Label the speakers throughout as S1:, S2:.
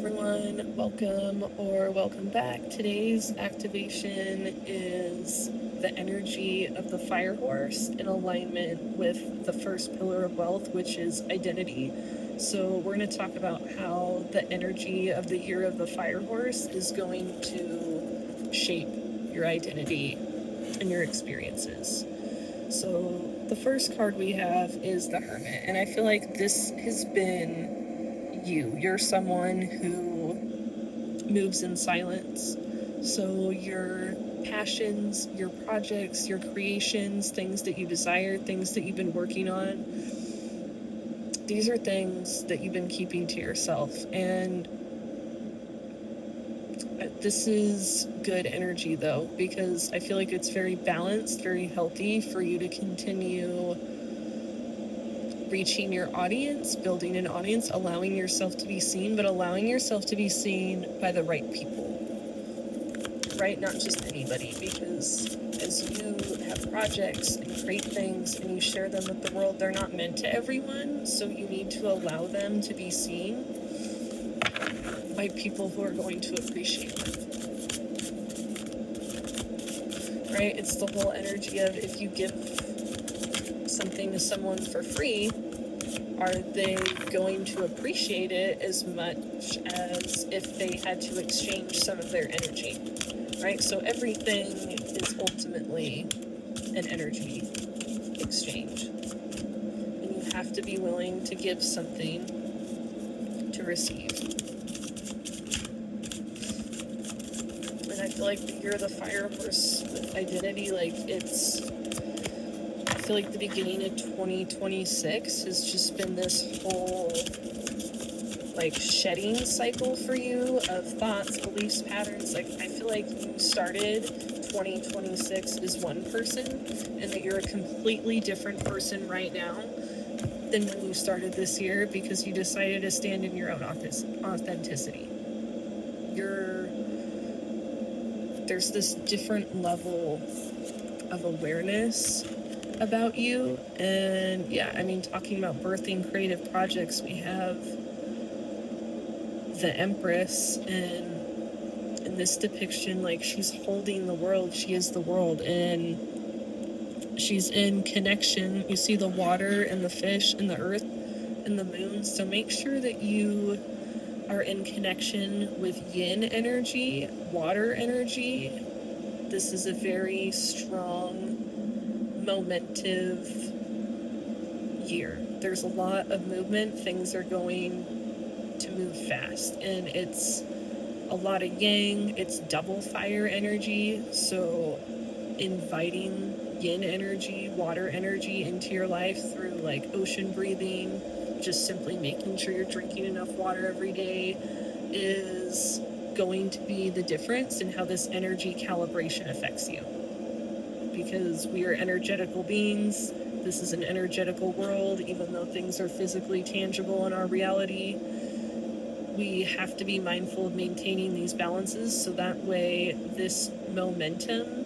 S1: everyone, welcome back. Today's activation is the energy of the fire horse in alignment with the first pillar of wealth, which is identity. So we're going to talk about how the energy of the year of the fire horse is going to shape your identity and your experiences. So the first card we have is the Hermit, and I feel like this has been you. You're someone who moves in silence. So your passions, your projects, your creations, things that you desire, things that you've been working on, these are things that you've been keeping to yourself. And this is good energy though, because I feel like it's very balanced, very healthy for you to continue reaching your audience, building an audience, allowing yourself to be seen, but allowing yourself to be seen by the right people, right? Not just anybody, because as you have projects and great things and you share them with the world, they're not meant to everyone, so you need to allow them to be seen by people who are going to appreciate them, right? It's the whole energy of if you give something to someone for free, are they going to appreciate it as much as if they had to exchange some of their energy, right? So everything is ultimately an energy exchange. And you have to be willing to give something to receive. And I feel like the year of the fire horse with identity, I feel like the beginning of 2026 has just been this whole shedding cycle for you of thoughts, beliefs, patterns. I feel like you started 2026 as one person and that you're a completely different person right now than when you started this year because you decided to stand in your own authenticity. There's this different level of awareness about you. And talking about birthing creative projects, we have the Empress, and in this depiction, she's holding the world. She is the world, and she's in connection. You see the water and the fish and the earth and the moon. So make sure that you are in connection with yin energy, water energy. This is a very strong, momentive year. There's a lot of movement. Things are going to move fast, and it's a lot of yang. It's double fire energy, so inviting yin energy, water energy into your life through ocean breathing, just simply making sure you're drinking enough water every day is going to be the difference in how this energy calibration affects you, because we are energetical beings. This is an energetical world. Even though things are physically tangible in our reality, we have to be mindful of maintaining these balances so that way this momentum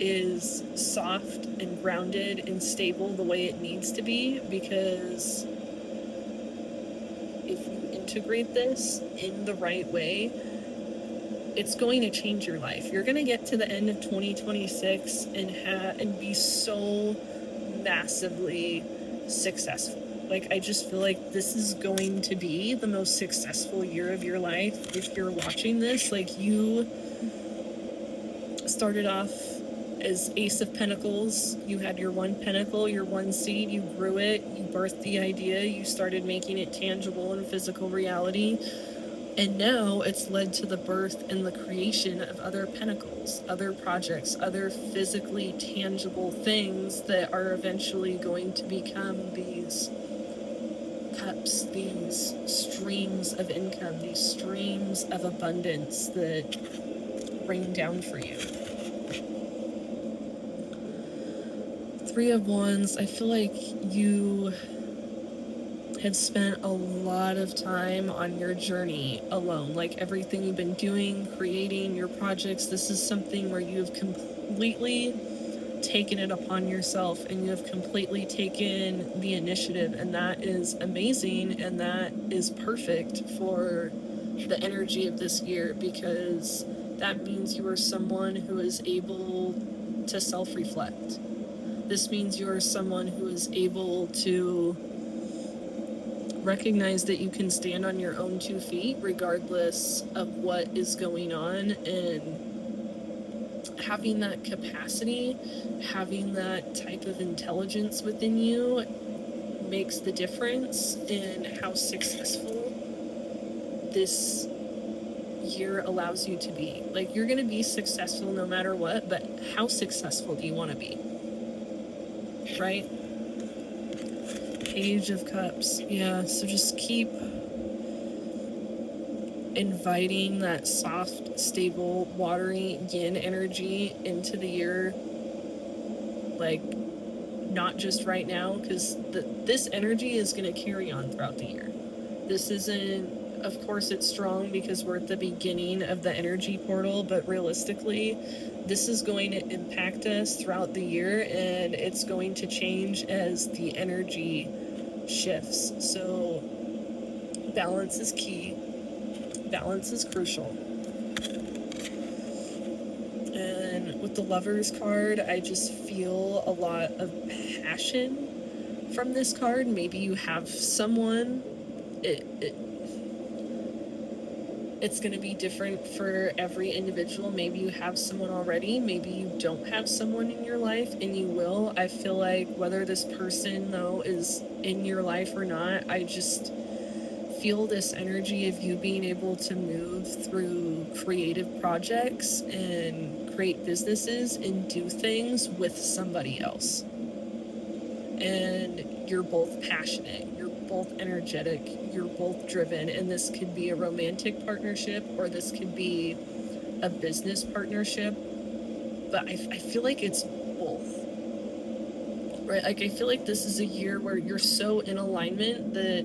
S1: is soft and grounded and stable the way it needs to be, because if you integrate this in the right way, it's going to change your life. You're going to get to the end of 2026 and be so massively successful. I just feel like this is going to be the most successful year of your life. If you're watching this, you started off as Ace of Pentacles. You had your one pentacle, your one seed, you grew it, you birthed the idea, you started making it tangible in physical reality. And now it's led to the birth and the creation of other pentacles, other projects, other physically tangible things that are eventually going to become these cups, these streams of income, these streams of abundance that rain down for you. Three of Wands, I feel like you have spent a lot of time on your journey alone. Everything you've been doing, creating your projects, this is something where you've completely taken it upon yourself, and you have completely taken the initiative, and that is amazing, and that is perfect for the energy of this year, because that means you are someone who is able to self-reflect. This means you are someone who is able to recognize that you can stand on your own 2 feet regardless of what is going on, and having that capacity, having that type of intelligence within you makes the difference in how successful this year allows you to be. Like, you're going to be successful no matter what, but how successful do you want to be? Right? Page of Cups. Yeah, so just keep inviting that soft, stable, watery yin energy into the year. Like, not just right now, because this energy is going to carry on throughout the year. This isn't, of course it's strong because we're at the beginning of the energy portal, but realistically, this is going to impact us throughout the year, and it's going to change as the energy shifts. So balance is key. Balance is crucial. And with the Lovers card, I just feel a lot of passion from this card. Maybe you have someone. It's going to be different for every individual. Maybe you have someone already. Maybe you don't have someone in your life, and you will. I feel like whether this person, though, is in your life or not, I just feel this energy of you being able to move through creative projects and create businesses and do things with somebody else. And you're both passionate, you're both energetic, you're both driven, and this could be a romantic partnership or this could be a business partnership, but I feel like it's both, right? Like, I feel like this is a year where you're so in alignment that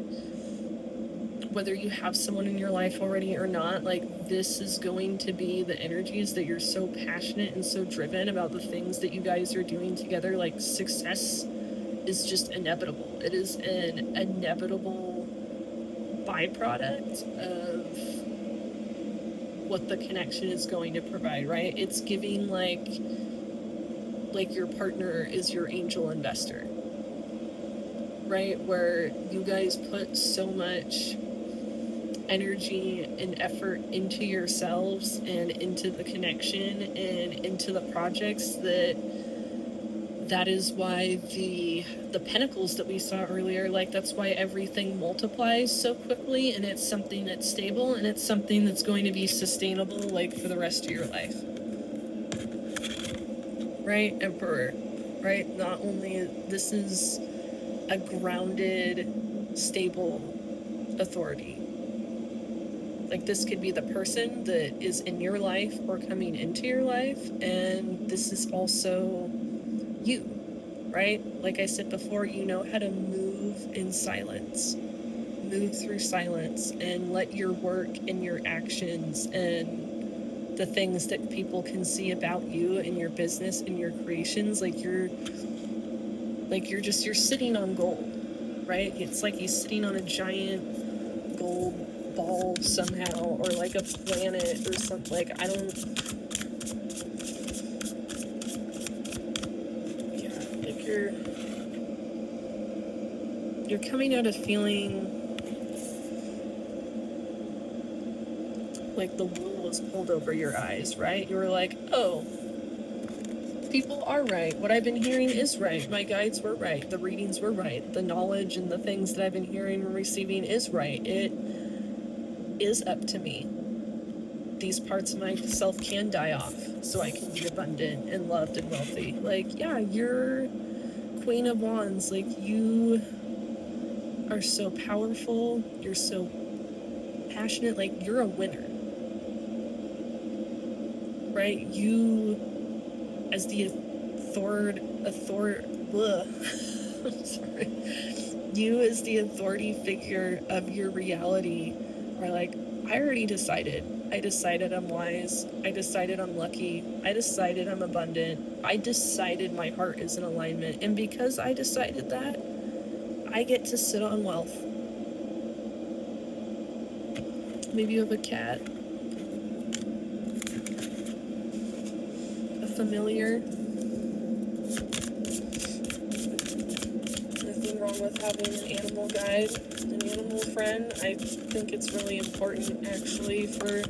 S1: whether you have someone in your life already or not, like, this is going to be the energies that you're so passionate and so driven about the things that you guys are doing together. Like, success is just inevitable. It is an inevitable byproduct of what the connection is going to provide, right? It's giving like your partner is your angel investor, right? Where you guys put so much energy and effort into yourselves and into the connection and into the projects that is why the pentacles that we saw earlier, like, that's why everything multiplies so quickly, and it's something that's stable, and it's something that's going to be sustainable, like, for the rest of your life. Right? Emperor. Right? Not only this is a grounded, stable authority. Like, this could be the person that is in your life or coming into your life, and this is also you, right? Like I said before, you know how to move in silence, move through silence, and let your work and your actions and the things that people can see about you and your business and your creations, you're sitting on gold, right? It's like you're sitting on a giant gold ball somehow, or like a planet or something. Like, I don't, yeah, like you're coming out of feeling like the wool was pulled over your eyes, right? You were like, oh, people are right. What I've been hearing is right. My guides were right. The readings were right. The knowledge and the things that I've been hearing and receiving is right. It is up to me. These parts of myself can die off so I can be abundant and loved and wealthy. Like, yeah, you're Queen of Wands. Like, you are so powerful. You're so passionate. Like, you're a winner. Right? You, as the I'm sorry. You as the authority figure of your reality Or like, I already decided. I decided I'm wise. I decided I'm lucky. I decided I'm abundant. I decided my heart is in alignment. And because I decided that, I get to sit on wealth. Maybe you have a cat, a familiar. Nothing wrong with having an animal guide, an animal friend. I think it's really important, actually, for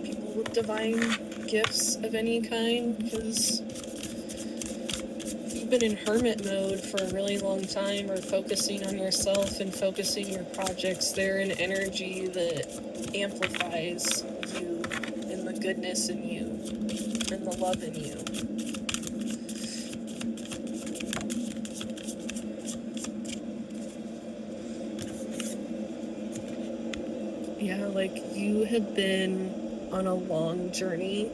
S1: people with divine gifts of any kind, because you've been in hermit mode for a really long time, or focusing on yourself and focusing your projects, they're an energy that amplifies you and the goodness in you and the love in you. Yeah, like you have been on a long journey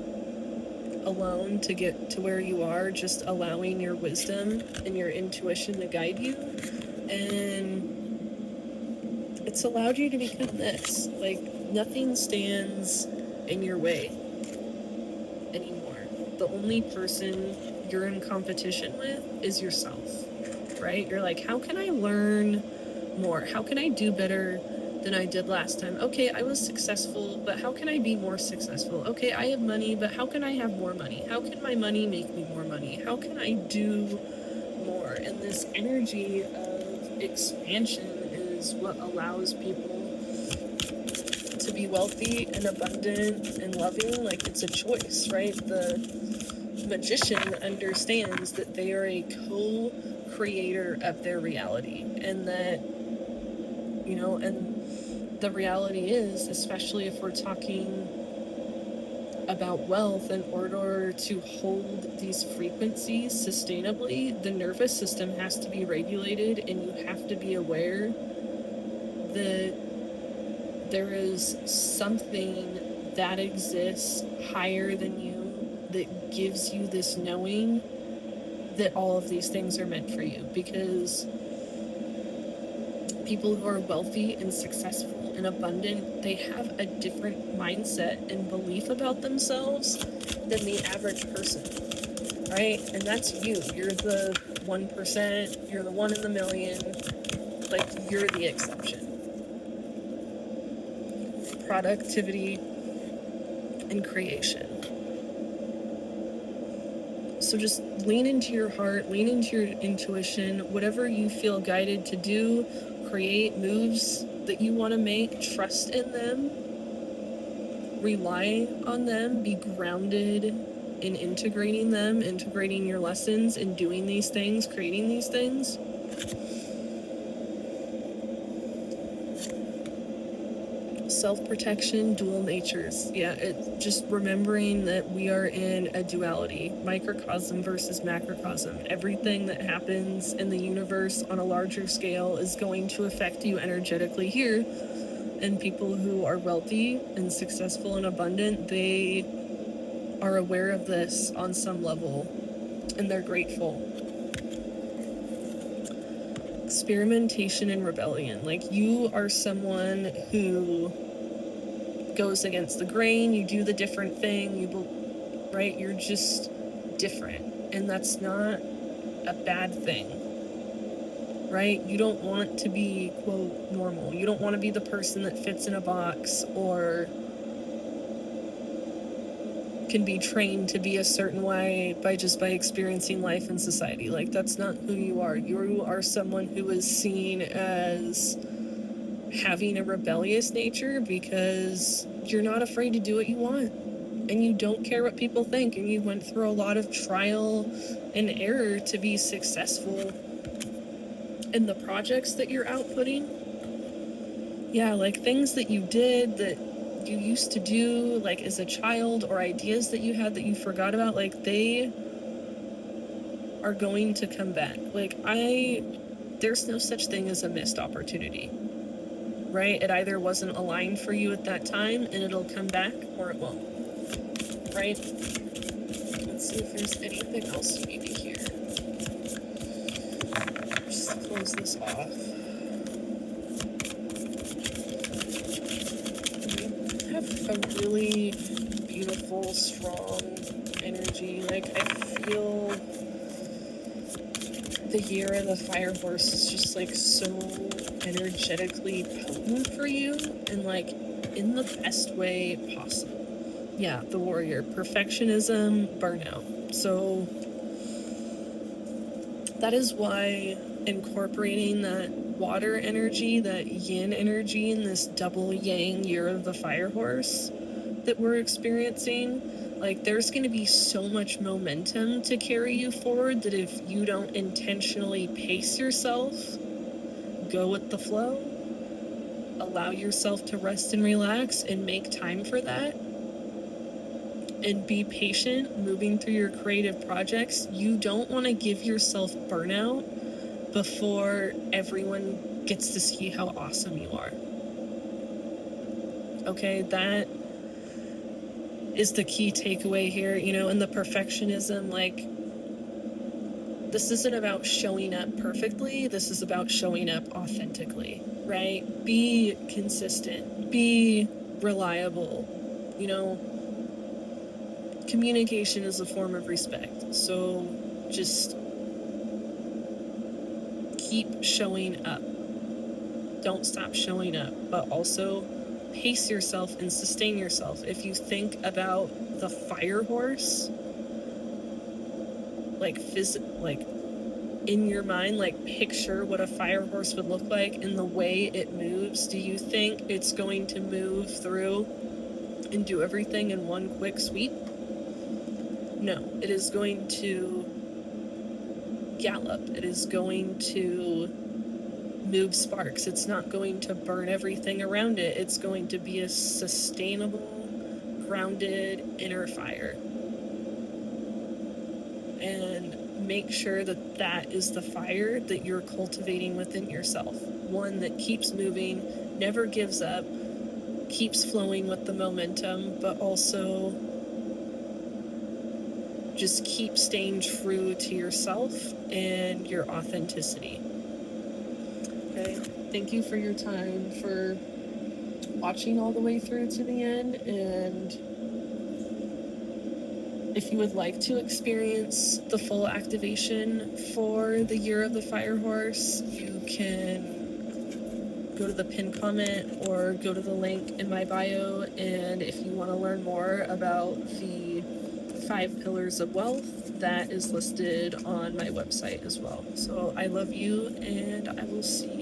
S1: alone to get to where you are, just allowing your wisdom and your intuition to guide you. And it's allowed you to become this. Like, nothing stands in your way anymore. The only person you're in competition with is yourself, right? You're like, how can I learn more? How can I do better than I did last time? Okay, I was successful, but how can I be more successful? Okay, I have money, but how can I have more money? How can my money make me more money? How can I do more? And this energy of expansion is what allows people to be wealthy and abundant and loving. Like, it's a choice, right? The magician understands that they are a co-creator of their reality, and that, you know, and the reality is, especially if we're talking about wealth, in order to hold these frequencies sustainably, the nervous system has to be regulated, and you have to be aware that there is something that exists higher than you that gives you this knowing that all of these things are meant for you. Because people who are wealthy and successful and abundant, they have a different mindset and belief about themselves than the average person, right? And that's you. You're the 1%, you're the 1 in the million, like, you're the exception. Productivity and creation. So just lean into your heart, lean into your intuition, whatever you feel guided to do, create moves that you want to make, trust in them, rely on them, be grounded in integrating them, integrating your lessons, and doing these things, creating these things. Self-protection, dual natures. Yeah, it's just remembering that we are in a duality, microcosm versus macrocosm. Everything that happens in the universe on a larger scale is going to affect you energetically here. And people who are wealthy and successful and abundant, they are aware of this on some level, and they're grateful. Experimentation and rebellion. Like, you are someone who goes against the grain, you do the different thing, right? You're just different, and that's not a bad thing, right? You don't want to be, quote, normal. You don't want to be the person that fits in a box or can be trained to be a certain way by experiencing life in society. Like, that's not who you are. You are someone who is seen as having a rebellious nature because you're not afraid to do what you want, and you don't care what people think, and you went through a lot of trial and error to be successful in the projects that you're outputting. Yeah, like things that you did that you used to do, like as a child, or ideas that you had that you forgot about, like, they are going to come back. Like, there's no such thing as a missed opportunity, right? It either wasn't aligned for you at that time and it'll come back, or it won't, right? Let's see if there's anything else you need to hear. Just close this off. a really beautiful, strong energy. Like, I feel the year of the fire horse is just like so energetically potent for you, and like in the best way possible. Yeah, the warrior, perfectionism, burnout. So that is why incorporating that water energy, that yin energy, in this double yang year of the fire horse that we're experiencing, like, there's going to be so much momentum to carry you forward that if you don't intentionally pace yourself, go with the flow, allow yourself to rest and relax and make time for that, and be patient moving through your creative projects, you don't want to give yourself burnout before everyone gets to see how awesome you are. Okay, that is the key takeaway here, and the perfectionism, like, this isn't about showing up perfectly, this is about showing up authentically, right? Be consistent, be reliable, communication is a form of respect, so just keep showing up. Don't stop showing up, but also pace yourself and sustain yourself. If you think about the fire horse, like in your mind, like picture what a fire horse would look like and the way it moves. Do you think it's going to move through and do everything in one quick sweep? No, it is going to gallop. It is going to move sparks. It's not going to burn everything around it. It's going to be a sustainable, grounded inner fire. And make sure that that is the fire that you're cultivating within yourself. One that keeps moving, never gives up, keeps flowing with the momentum, but also just keep staying true to yourself and your authenticity. Okay, thank you for your time, for watching all the way through to the end, and if you would like to experience the full activation for the Year of the Fire Horse, you can go to the pinned comment or go to the link in my bio, and if you want to learn more about the 5 pillars of wealth, that is listed on my website as well. So I love you, and I will see you